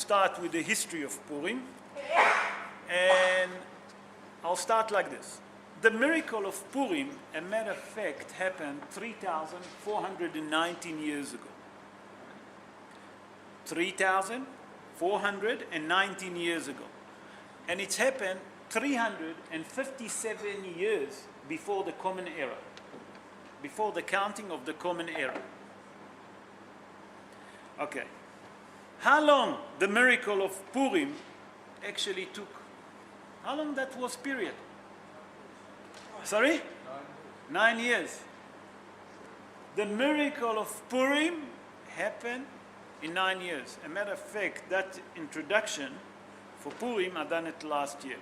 start with the history of Purim. And I'll start like this. The miracle of Purim, a matter of fact, happened 3,419 years ago. 3,419 years ago. And it's happened 357 years before the Common Era, before the counting of the Common Era. Okay. How long the miracle of Purim actually took? How long that was period? Sorry? 9 years. The miracle of Purim happened in 9 years. A matter of fact, that introduction for Purim, I done it last year.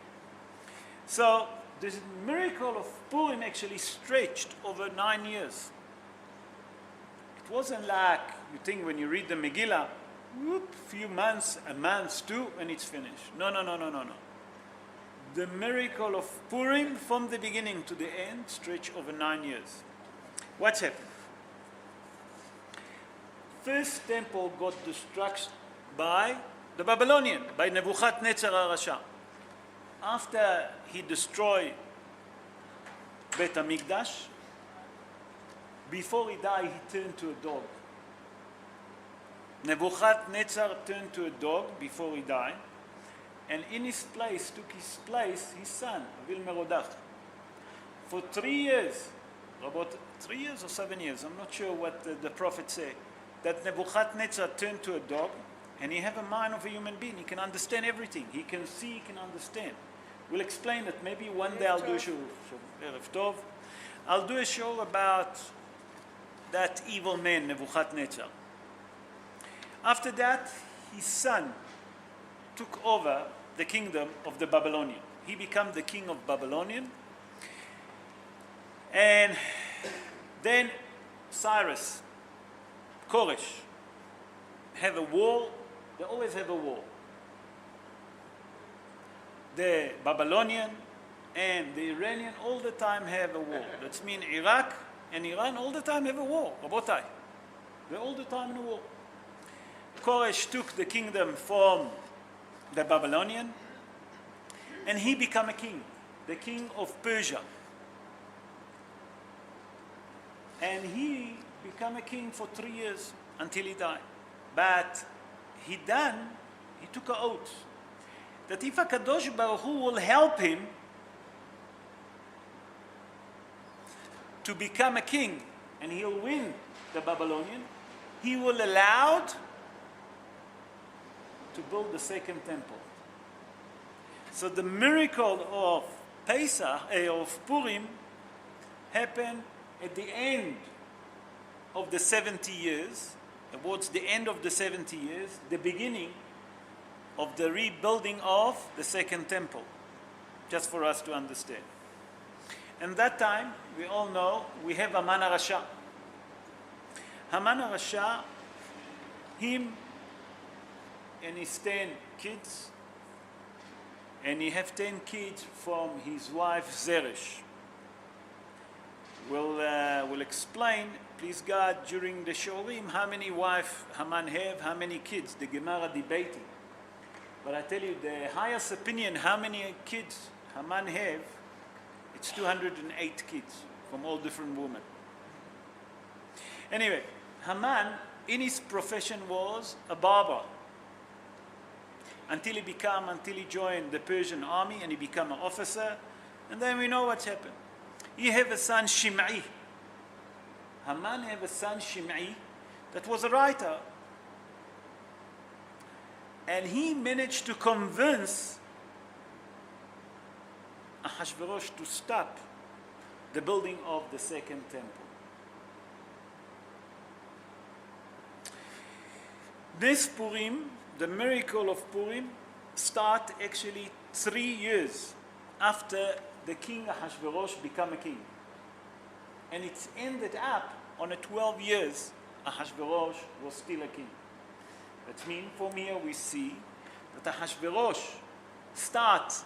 So the miracle of Purim actually stretched over 9 years. It wasn't like you think when you read the Megillah, few months, a month, two, and it's finished. No. The miracle of Purim from the beginning to the end stretched over 9 years. What's happened? First temple got destroyed by the Babylonian, by Nebuchadnezzar HaRasha. After he destroyed Bet HaMikdash, before he died, he turned to a dog. Nebuchadnezzar turned to a dog before he died, and in his place, took his place, his son, Avil Merodach. For 3 years, about 3 years or 7 years, I'm not sure what the prophet said, that Nebuchadnezzar turned to a dog, and he have a mind of a human being. He can understand everything. He can see, he can understand. We'll explain it. Maybe one day I'll do a show. Erev Tov. I'll do a show about that evil man, Nebuchadnezzar. After that, his son took over the kingdom of the Babylonian. He became the king of Babylonian. And then Cyrus, Koresh, have a war. They always have a war. The Babylonian and the Iranian all the time have a war. That means Iraq and Iran all the time have a war. Rabotai. They're all the time in a war. Koresh took the kingdom from the Babylonian, and he became a king, the king of Persia. And he became a king for 3 years until he died. But he took an oath that if HaKadosh Baruch Hu will help him to become a king and he'll win the Babylonian, he will allow to build the second temple. So the miracle of of Purim happened at the end of the 70 years, towards the end of the 70 years, the beginning of the rebuilding of the second temple, just for us to understand. And that time, we all know, we have Haman HaRasha. Haman HaRasha, him and his 10 kids, and he have 10 kids from his wife Zeresh. We'll explain, please God, during the Shorim, how many wives Haman have, how many kids. The Gemara debating. But I tell you, the highest opinion, how many kids Haman have, it's 208 kids from all different women. Anyway, Haman, in his profession, was a barber. Until he joined the Persian army and he became an officer. And then we know what's happened. He have a son, Shim'i. Haman have a son, Shim'i, that was a writer. And he managed to convince Ahasuerus to stop the building of the second temple. This Purim, the miracle of Purim, start actually 3 years after the king Ahasuerus became a king. And it's ended up on a 12 years Ahasuerus was still a king. That means from here we see that Ahasuerus start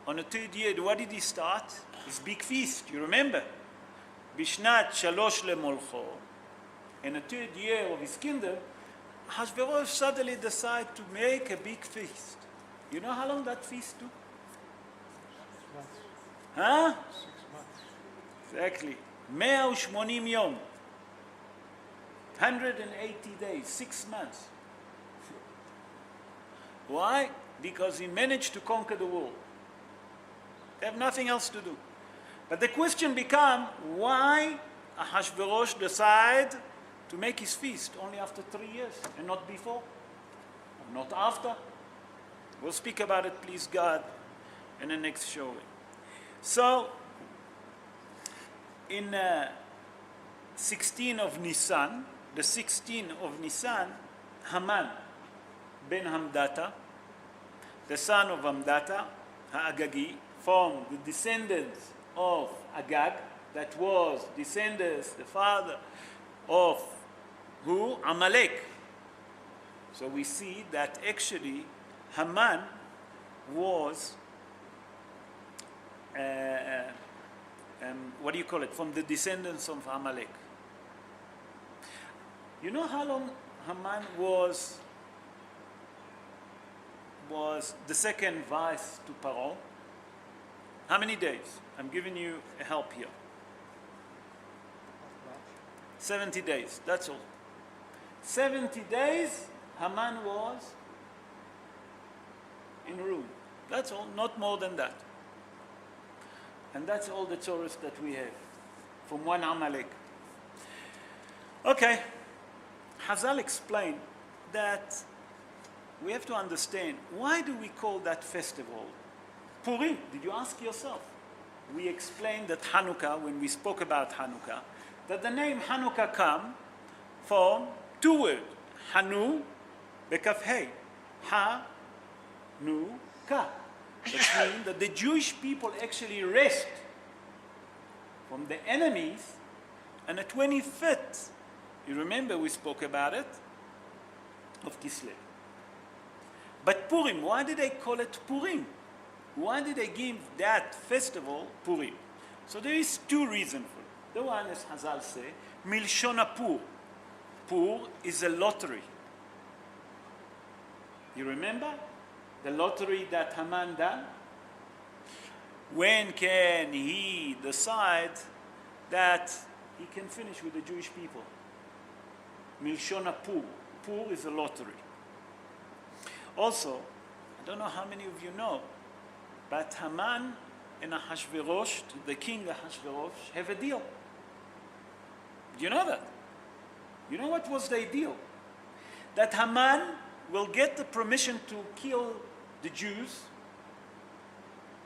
on the 3rd year. What did he start? His big feast, you remember? Bishnat Shalosh Lemolcho. In the 3rd year of his kingdom, Hashverosh suddenly decided to make a big feast. You know how long that feast took? 6 months. Huh? 6 months. Exactly. 180 yom. 180 days, 6 months. Why? Because he managed to conquer the world. They have nothing else to do. But the question becomes, why Ahasuerus decided to make his feast only after 3 years and not before? Or not after? We'll speak about it, please God, in the next showing. So, in 16 of Nisan, the 16th of Nisan, Haman ben Hamdata, the son of Hamdata, Ha'agagi, from the descendants of Agag, that was descendants, the father of who? Amalek. So we see that actually Haman was, what do you call it, from the descendants of Amalek. You know how long Haman was the second vice to Paro? How many days? I'm giving you a help here. 70 days, that's all. 70 days, Haman was in rule. That's all, not more than that. And that's all the Torahs that we have from one Amalek. Okay, Hazal explained that we have to understand, why do we call that festival Purim? Did you ask yourself? We explained that Hanukkah, when we spoke about Hanukkah, that the name Hanukkah comes from 2 words, Hanu, bekaf hey, Ha-nu-ka. That means that the Jewish people actually rest from the enemies, and the 25th, you remember we spoke about it, of Kislev. But Purim, why did they call it Purim? Why did they give that festival Purim? So there is 2 reasons for it. The one, as Hazal say, Milshon Pur. Pur is a lottery. You remember the lottery that Haman done? When can he decide that he can finish with the Jewish people? Milshon Pur. Pur is a lottery. Also, I don't know how many of you know, but Haman and Ahasuerus, the king Ahasuerus, have a deal. Do you know that? You know what was the deal? That Haman will get the permission to kill the Jews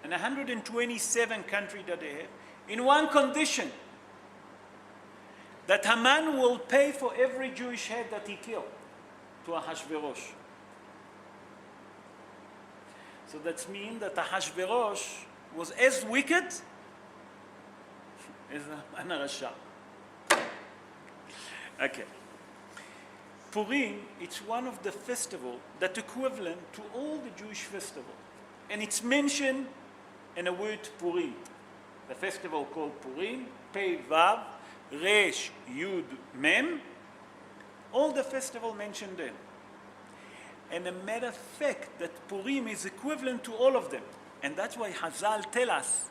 in 127 countries that they have, in one condition, that Haman will pay for every Jewish head that he killed to Ahasuerus. So that means that Ahasuerus was as wicked as an Rasha. Okay. Purim, it's one of the festivals that equivalent to all the Jewish festivals. And it's mentioned in the word Purim. The festival called Purim, Pei Vav, Resh, Yud, Mem. All the festival mentioned there. And a matter of fact that Purim is equivalent to all of them. And that's why Hazal tell us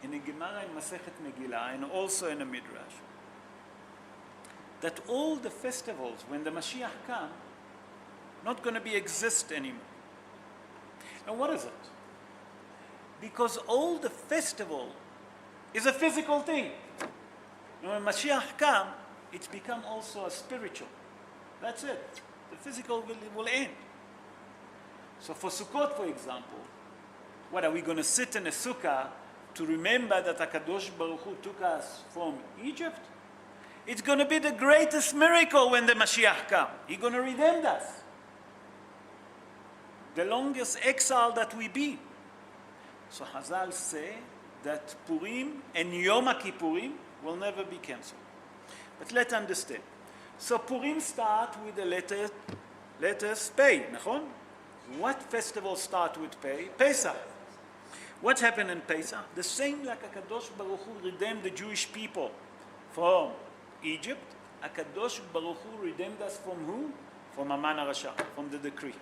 in the Gemara in Masechet Megillah and also in the Midrash that all the festivals, when the Mashiach comes, not going to be exist anymore. And what is it? Because all the festival is a physical thing. And when Mashiach comes, it's become also a spiritual. That's it. The physical will end. So for Sukkot, for example, what are we going to sit in a sukkah to remember that HaKadosh Baruch Hu took us from Egypt? It's going to be the greatest miracle when the Mashiach comes. He's going to redeem us. The longest exile that we be. So Hazal say that Purim and Yom Kippurim will never be cancelled. But let's understand. So Purim start with the letters Pei, נכון? What festival start with Pei? Pesach. What happened in Pesach? The same like HaKadosh Baruch Hu redeemed the Jewish people from Egypt. HaKadosh Baruch Hu redeemed us from who? from Haman HaRasha, from the decree.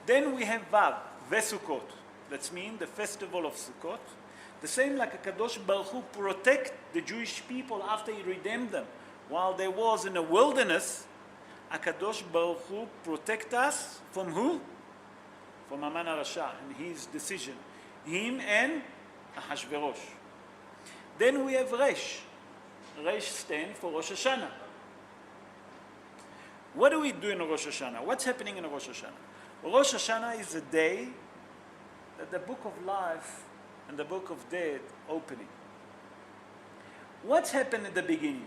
Then we have Vav, Vesukot. That means the festival of Sukkot. The same like HaKadosh Baruch Hu protect the Jewish people after he redeemed them. While they was in the wilderness, HaKadosh Baruch Hu protect us from who? From Haman HaRasha and his decision. Him and Ahashverosh. Then we have Resh. Resh stands for Rosh Hashanah. What do we do in Rosh Hashanah? What's happening in Rosh Hashanah? Rosh Hashanah is the day that the book of life and the book of death opening. What's happened at the beginning?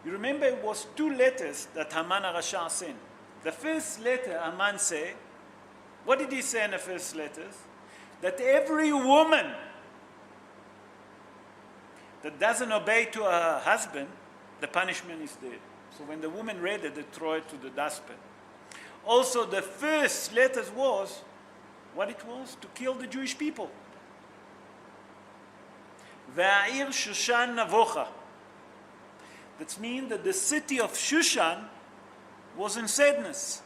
You remember it was 2 letters that Haman HaRasha sent. The first letter Haman said, what did he say in the first letters? That every woman that doesn't obey to her husband, the punishment is death. So when the woman read it, they throw it to the dustbin. Also, the first letters was what it was? To kill the Jewish people. Va'ir Shushan Navocha. That means that the city of Shushan was in sadness.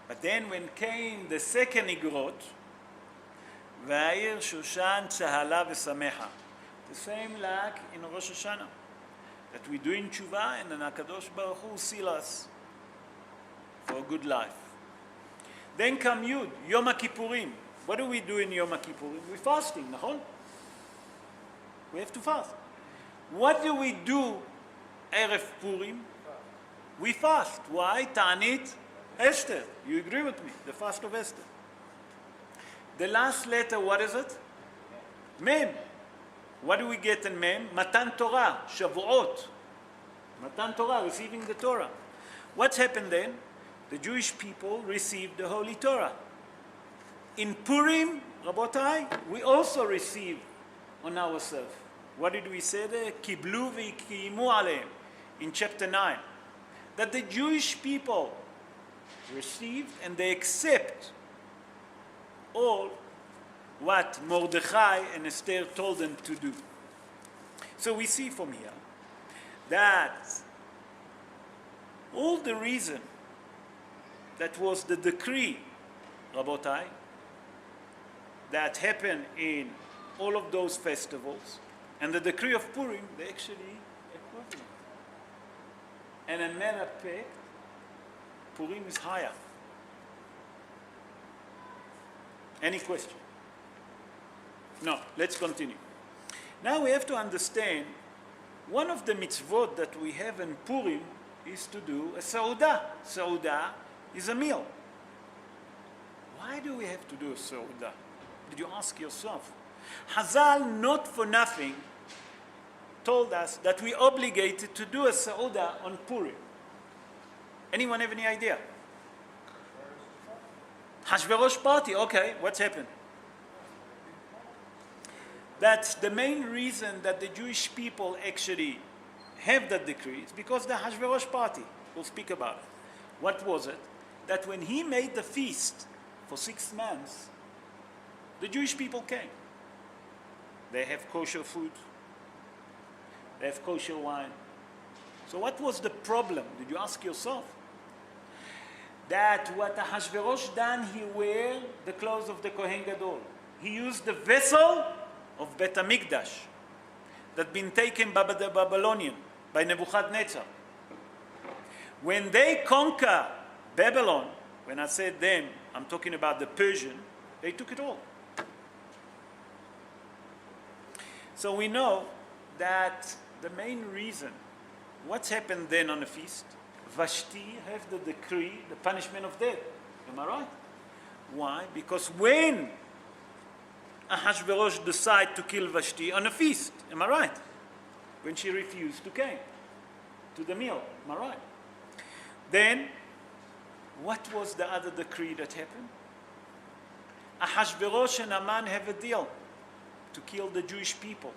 But then when came the second Igrot, Va'ir Shushan Tzahala V'Samecha. The same like in Rosh Hashanah. That we do in Tshuva and then HaKadosh Baruch Hu seal us for a good life. Then come Yud, Yom HaKippurim. What do we do in Yom HaKippurim? We're fasting, נכון? We have to fast. What do we do Erev Purim? We fast. Why? Ta'anit Esther. You agree with me? The fast of Esther. The last letter, what is it? Mem. What do we get in Mem? Matan Torah, Shavuot. Matan Torah, receiving the Torah. What's happened then? The Jewish people received the Holy Torah. In Purim, Rabotai, we also receive on ourselves. What did we say there? Kiblu v'yikimu aleim in chapter 9. That the Jewish people received and they accept all what Mordechai and Esther told them to do. So we see from here that all the reason that was the decree, Rabotai, that happened in all of those festivals, and the decree of Purim, they're actually equivalent. And in matter of fact, Purim is higher. Any question? No, let's continue. Now we have to understand, one of the mitzvot that we have in Purim is to do a Seudah. Seudah is a meal. Why do we have to do a Seudah? Did you ask yourself? Hazal, not for nothing, told us that we obligated to do a Seudah on Purim. Anyone have any idea? Hashverosh party, okay, what's happened? That's the main reason that the Jewish people actually have that decree is because the Hashverosh party. We'll speak about it. What was it? That when he made the feast for 6 months, the Jewish people came. They have kosher food. They have kosher wine. So what was the problem? Did you ask yourself? That what Ahashverosh done, he wear the clothes of the Kohen Gadol. He used the vessel of Bet HaMikdash that been taken by the Babylonian, by Nebuchadnezzar. When they conquer Babylon, when I said them, I'm talking about the Persian, they took it all. So we know that the main reason, what's happened then on the feast? Vashti have the decree, the punishment of death. Am I right? Why? Because when Ahashverosh decided to kill Vashti on a feast, am I right? When she refused to come to the meal, am I right? Then, what was the other decree that happened? Ahashverosh and Haman have a deal to kill the Jewish people.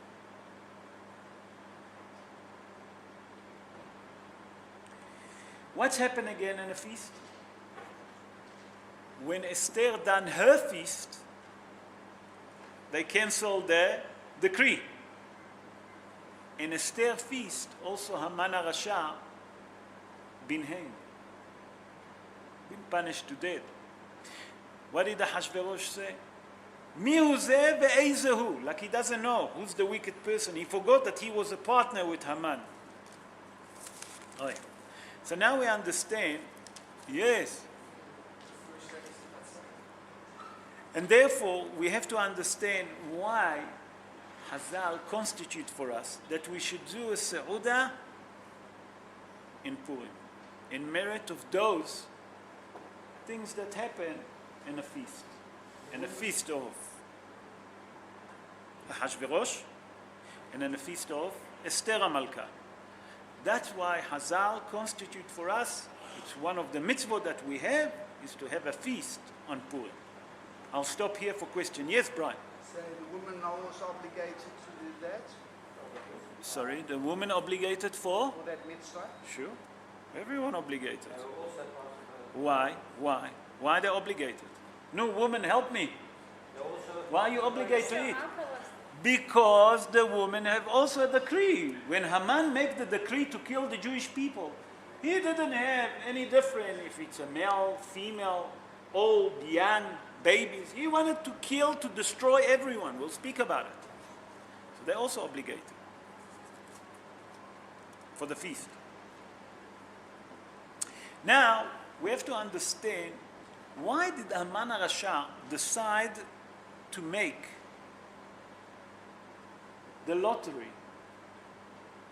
What's happened again in a feast? When Esther done her feast, they canceled the decree. In Esther feast, also Haman HaRasha been hanged, been punished to death. What did Ahasuerus say? Mi hu ze ve'eize hu. Like he doesn't know who's the wicked person. He forgot that he was a partner with Haman. Right. So now we understand, yes. And therefore, we have to understand why Hazal constitute for us that we should do a Seudah in Purim, in merit of those things that happen in a feast. In a feast of Ahasuerus, and in a feast of Esther HaMalka. That's why Hazal constitute for us, it's one of the mitzvot that we have, is to have a feast on Purim. I'll stop here for question. Yes, Brian? So the woman also obligated to do that? Sorry, the woman obligated for? For that mitzvah? Sure. Everyone obligated. Why? Why? Why they obligated? No, woman, help me. Why are you obligated to eat? Because the women have also a decree. When Haman made the decree to kill the Jewish people, he didn't have any different if it's a male, female, old, young, babies. He wanted to kill, to destroy everyone. We'll speak about it. So they're also obligated for the feast. Now, we have to understand, why did Haman HaRasha decide to make the lottery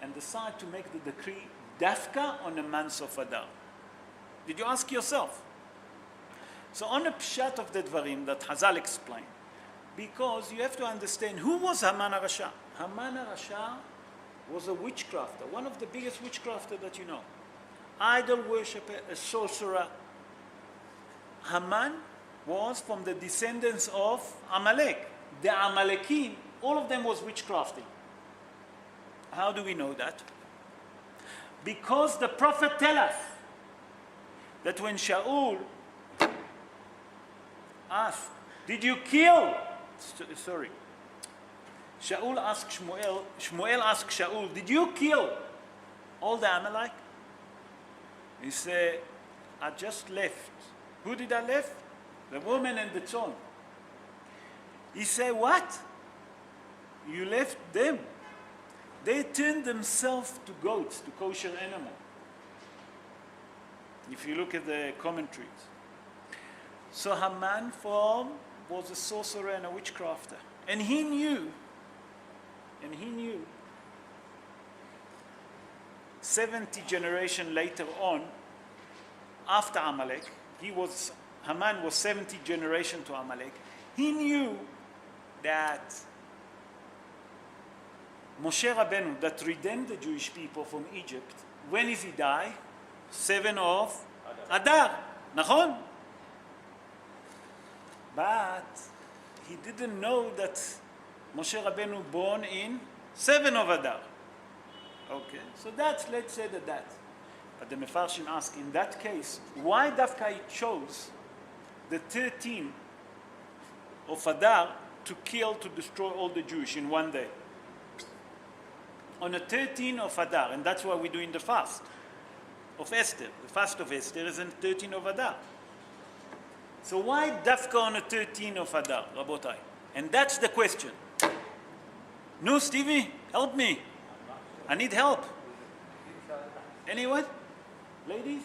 and decide to make the decree dafka on the month of Adar? Did you ask yourself? So on the pshat of the dvarim that Hazal explained, because you have to understand who was Haman HaRasha. Haman HaRasha was a witchcrafter, one of the biggest witchcrafters that you know. Idol worshipper, a sorcerer. Haman was from the descendants of Amalek. The Amalekim, all of them was witchcrafting. How do we know that? Because the prophet tells us that when Shaul asked, did you kill? Sorry. Shaul asked Shmuel asked Shaul, did you kill all the Amalek? He said, I just left. Who did I left? The woman and the tzon. He said, what? You left them. They turned themselves to goats, to kosher animal. If you look at the commentaries. So Haman was a sorcerer and a witchcrafter. And he knew 70 generations later on, after Amalek, Haman was 70 generations to Amalek. He knew that Moshe Rabbeinu, that redeemed the Jewish people from Egypt, when is he die? 7 of Adar. Nachon? But he didn't know that Moshe Rabbeinu born in 7 of Adar. Okay, so let's say that. But the Mefarshim ask, in that case, why Dafka he chose the 13th of Adar to kill, to destroy all the Jewish in one day? On the 13th of Adar, and that's why we're doing the fast of Esther. The fast of Esther is on the 13th of Adar. So why Dafka on the 13th of Adar, Rabotai? And that's the question. No, Stevie, help me. I need help. Anyone? Ladies?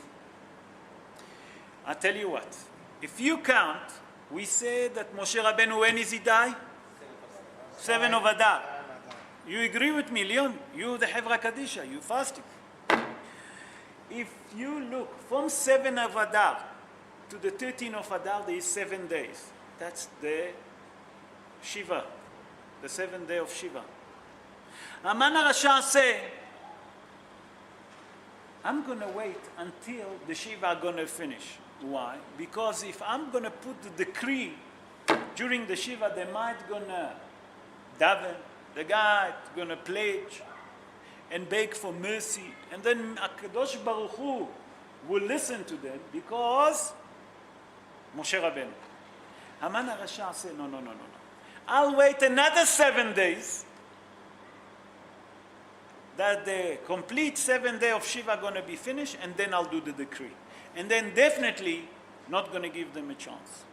I tell you what. If you count, we say that Moshe Rabbeinu, when is he die? 7 of Adar. You agree with me, Leon? You the Hevra Kadisha, you fasting. If you look from 7 of Adar to the 13th of Adar, there is 7 days. That's the Shiva, the 7th day of Shiva. Haman HaRasha say, I'm going to wait until the Shiva are going to finish. Why? Because if I'm going to put the decree during the Shiva, they might going to daven, the guy going to pledge and beg for mercy. And then HaKadosh Baruch Hu will listen to them because Moshe Rabbeinu. Haman HaRasha said, no. I'll wait another 7 days. that the complete 7th day of Shiva going to be finished, and then I'll do the decree. And then definitely not going to give them a chance.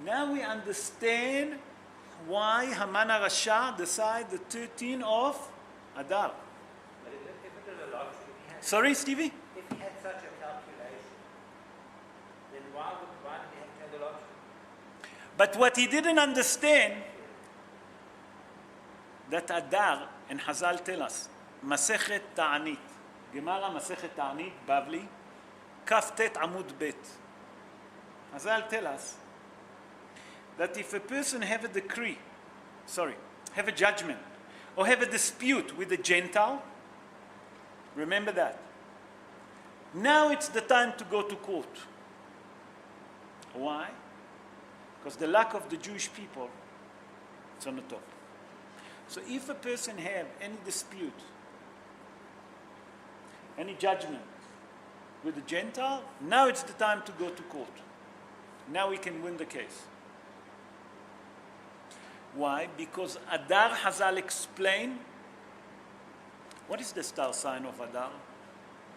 Now we understand why Haman HaRasha decided the 13th of Adar. But if it was a lottery, if he had, Sorry, Stevie? if he had such a calculation, then why did he have to have the lottery? But what he didn't understand, that Adar, and Chazal tell us, Masechet Ta'anit, Gemara Masechet Ta'anit, Bavli, Kaftet Amud Bet. Chazal tell us that if a person have a decree, have a judgment, or have a dispute with a Gentile, remember that. Now it's the time to go to court. Why? Because the lack of the Jewish people, it's on the top. So if a person have any dispute, any judgment with a Gentile, now it's the time to go to court. Now we can win the case. Why? Because Adar, Hazal explain, what is the star sign of Adar?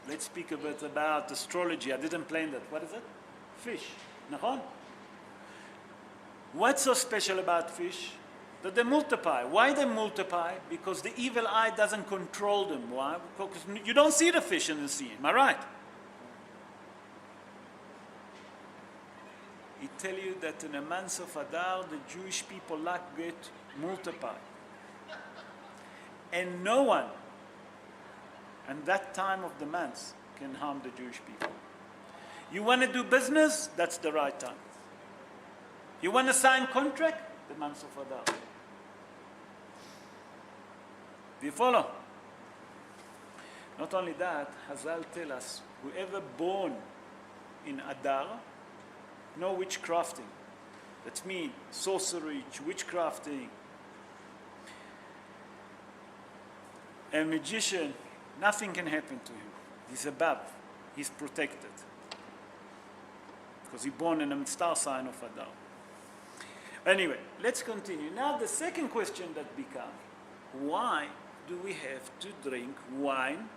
Let's speak a bit about astrology. I didn't plan that. What is it? Fish. Nahon? What's so special about fish? That they multiply. Why they multiply? Because the evil eye doesn't control them. Why? Because you don't see the fish in the sea. Am I right? It tells you that in the month of Adar, the Jewish people get multiplied. And no one, at that time of the month, can harm the Jewish people. You want to do business? That's the right time. You want to sign contract? The month of Adar. Do you follow? Not only that, Hazal tell us, whoever born in Adar, no witchcrafting. That means sorcery, witchcrafting. A magician, nothing can happen to him. He's above. He's protected. Because he's born in a star sign of Adar. Anyway, let's continue. Now the second question that becomes, why do we have to drink wine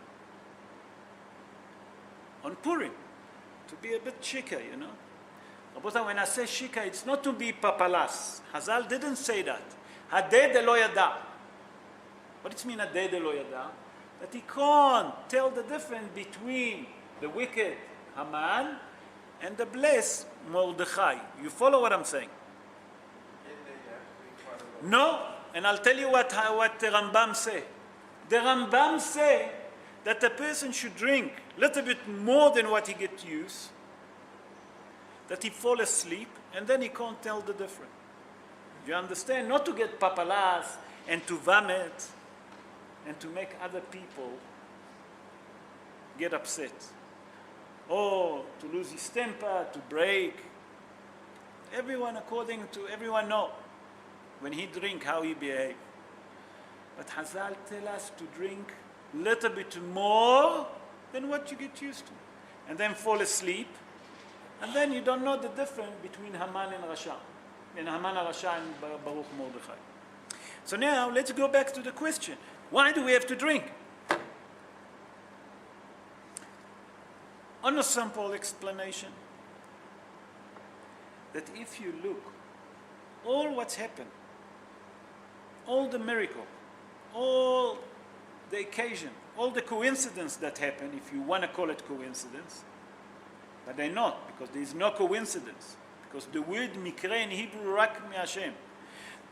on Purim? To be a bit chicker, you know. When I say shika, it's not to be papalas. Hazal didn't say that. Hadeh de lo yada. What does it mean, hadeh de lo yada? That he can't tell the difference between the wicked Haman and the blessed Mordechai. You follow what I'm saying? No, and I'll tell you what the Rambam say. The Rambam say that a person should drink a little bit more than what he gets used, that he fall asleep, and then he can't tell the difference. You understand? Not to get papalas and to vomit and to make other people get upset. Or to lose his temper, to break. Everyone know when he drink how he behave. But Hazal tell us to drink a little bit more than what you get used to. And then fall asleep. And then you don't know the difference between Haman and Rasha. And Haman HaRasha and Baruch Mordechai. So now let's go back to the question. Why do we have to drink? On a simple explanation, that if you look, all what's happened, all the miracle, all the occasion, all the coincidence that happened, if you want to call it coincidence, but they're not, because there is no coincidence. Because the word mikra in Hebrew, rak mi'Hashem,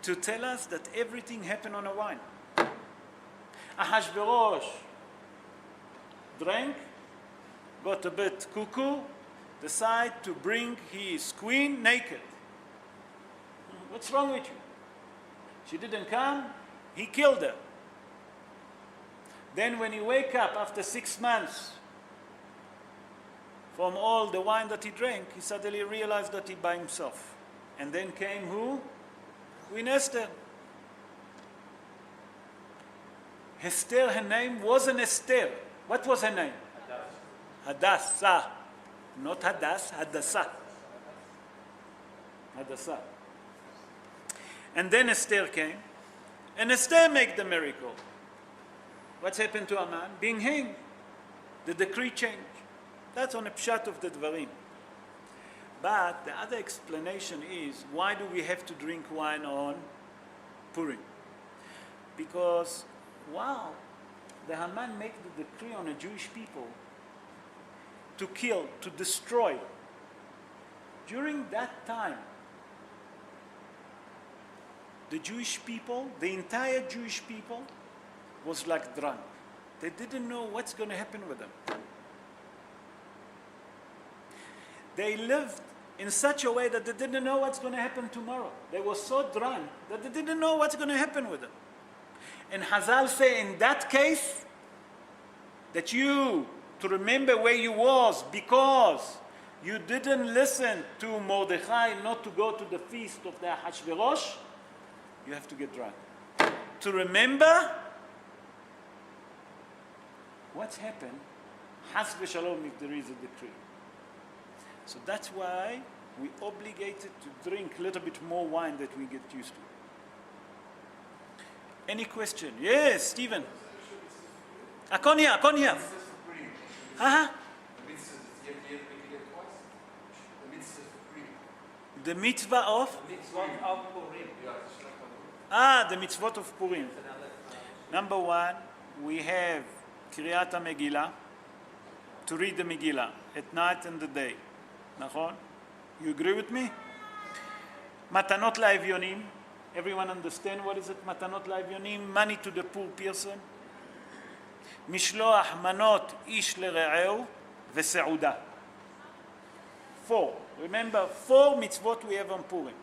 to tell us that everything happened on a wine. Ahashverosh drank, got a bit cuckoo, decided to bring his queen naked. What's wrong with you? She didn't come, he killed her. Then when he wake up after 6 months from all the wine that he drank, he suddenly realized that he by himself. And then came who? Queen Esther. Esther, her name wasn't Esther. What was her name? Hadassah. Not Hadass, Hadassah. Hadassah. And then Esther came, and Esther made the miracle. What's happened to Haman? Being hanged. The decree changed. That's on the pshat of the dvarim. But the other explanation is, why do we have to drink wine on Purim? Because while the Haman made the decree on the Jewish people to kill, to destroy, during that time, the Jewish people, the entire Jewish people, was like drunk. They didn't know what's going to happen with them. They lived in such a way that they didn't know what's going to happen tomorrow. They were so drunk that they didn't know what's going to happen with them. And Hazal say in that case, that you, to remember where you was, because you didn't listen to Mordechai not to go to the feast of the Ahashverosh, you have to get drunk. To remember what's happened, Has v'shalom, if there is a decree. So that's why we obligated to drink a little bit more wine that we get used to. Any question? Yes, Stephen. Akonia. Uh-huh. The mitzvah of? The mitzvot of Purim. Number one, we have Kriyat HaMegillah, to read the Megillah at night and the day. Nachon? You agree with me? Matanot la'evyonim. Everyone understand what is it? Matanot la'evyonim. Money to the poor person. Mishloach manot ish lere'eu ve'seuda. 4. Remember, 4 mitzvot we have on Purim.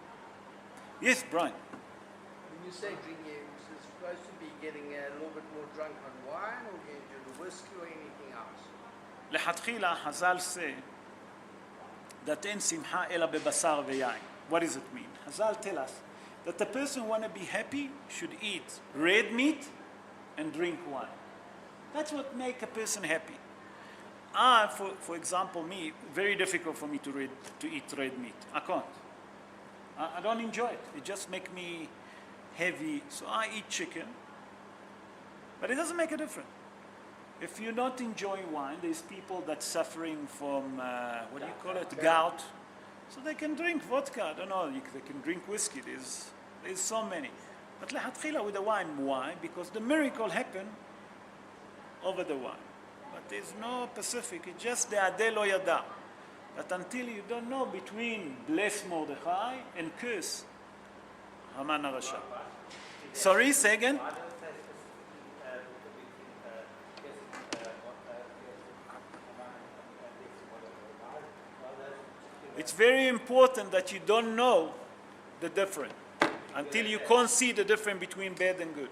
Yes, Brian. When you say drinking, you're supposed to be getting a little bit more drunk on wine, or getting the whiskey or anything else? לכתחילה, Hazal say that אין שמחה אלא בבשר ויין. What does it mean? Hazal tell us that the person who want to be happy should eat red meat and drink wine. That's what make a person happy. For example, me, very difficult for me to eat red meat. I can't. I don't enjoy it. It just make me heavy. So I eat chicken, but it doesn't make a difference. If you not enjoy wine, there's people that suffering from, what do you call it, gout. So they can drink vodka. I don't know, they can drink whiskey. There's so many. But lehatchila with the wine. Why? Because the miracle happened over the wine. But there's no Pacific. It's just the Adeh lo yada. But until you don't know between bless Mordechai and curse Haman HaRasha. Sorry, say again? It's very important that you don't know the difference until you can't see the difference between bad and good.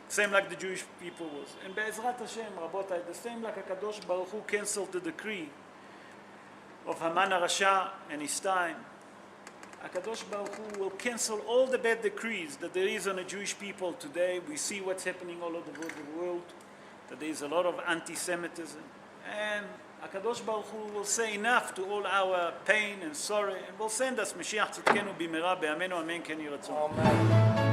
Same like the Jewish people was. And Be'ezrat Hashem, Rabotai, the same like HaKadosh Baruch Hu canceled the decree of Haman HaRasha and his time. HaKadosh Baruch Hu will cancel all the bad decrees that there is on the Jewish people today. We see what's happening all over the world, that there is a lot of anti-Semitism. And HaKadosh Baruch Hu will say enough to all our pain and sorrow, and will send us Mashiach Tzidkenu b'mera be'amenu amen ken yiratzon. Amen.